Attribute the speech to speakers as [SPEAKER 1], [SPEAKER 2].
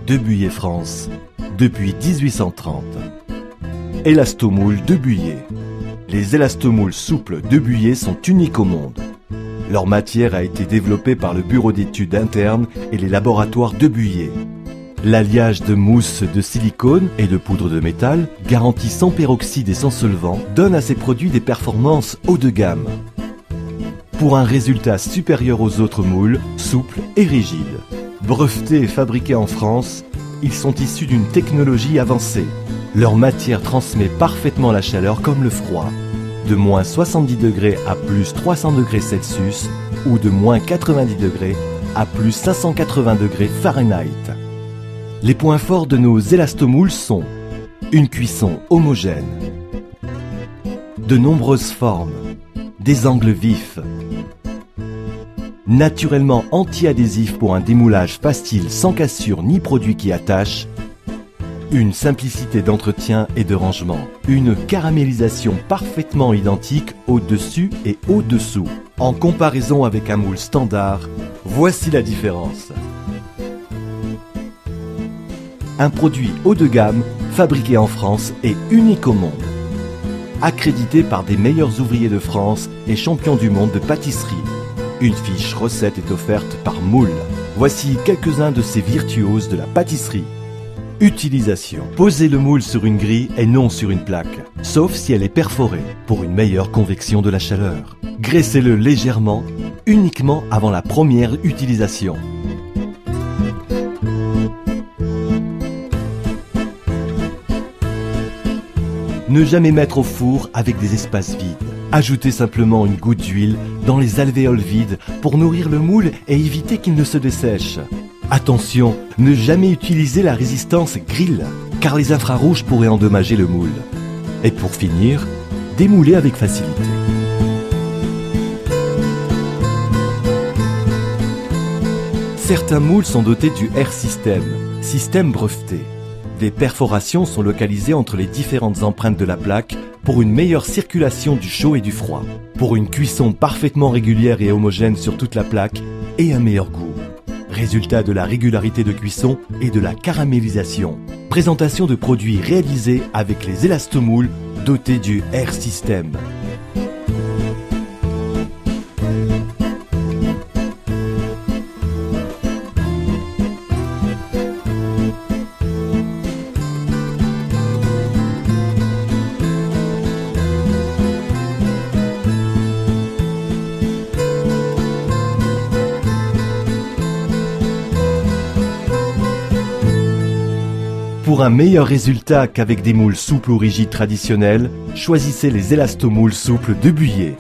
[SPEAKER 1] De Buyer France, depuis 1830. Élastomoule de Buyer. Les élastomoules souples de Buyer sont uniques au monde. Leur matière a été développée par le bureau d'études internes et les laboratoires de Buyer. L'alliage de mousse de silicone et de poudre de métal, garanti sans peroxyde et sans solvant, donne à ces produits des performances haut de gamme. Pour un résultat supérieur aux autres moules, souples et rigides. Brevetés et fabriqués en France, ils sont issus d'une technologie avancée. Leur matière transmet parfaitement la chaleur comme le froid, de moins 70 degrés à plus 300 degrés Celsius ou de moins 90 degrés à plus 580 degrés Fahrenheit. Les points forts de nos élastomoules sont une cuisson homogène, de nombreuses formes, des angles vifs, naturellement anti-adhésif pour un démoulage facile sans cassure ni produit qui attache, une simplicité d'entretien et de rangement, une caramélisation parfaitement identique au-dessus et au-dessous. En comparaison avec un moule standard, voici la différence. Un produit haut de gamme, fabriqué en France et unique au monde. Accrédité par des meilleurs ouvriers de France et champions du monde de pâtisserie. Une fiche recette est offerte par Moule. Voici quelques-uns de ces virtuoses de la pâtisserie. Utilisation. Posez le moule sur une grille et non sur une plaque, sauf si elle est perforée, pour une meilleure convection de la chaleur. Graissez-le légèrement, uniquement avant la première utilisation. Ne jamais mettre au four avec des espaces vides. Ajoutez simplement une goutte d'huile dans les alvéoles vides pour nourrir le moule et éviter qu'il ne se dessèche. Attention, ne jamais utiliser la résistance grill, car les infrarouges pourraient endommager le moule. Et pour finir, démouler avec facilité. Certains moules sont dotés du Air System, système breveté. Des perforations sont localisées entre les différentes empreintes de la plaque pour une meilleure circulation du chaud et du froid, pour une cuisson parfaitement régulière et homogène sur toute la plaque et un meilleur goût. Résultat de la régularité de cuisson et de la caramélisation. Présentation de produits réalisés avec les élastomoules dotés du Air System. Pour un meilleur résultat qu'avec des moules souples ou rigides traditionnels, choisissez les élastomoules souples de Buyer.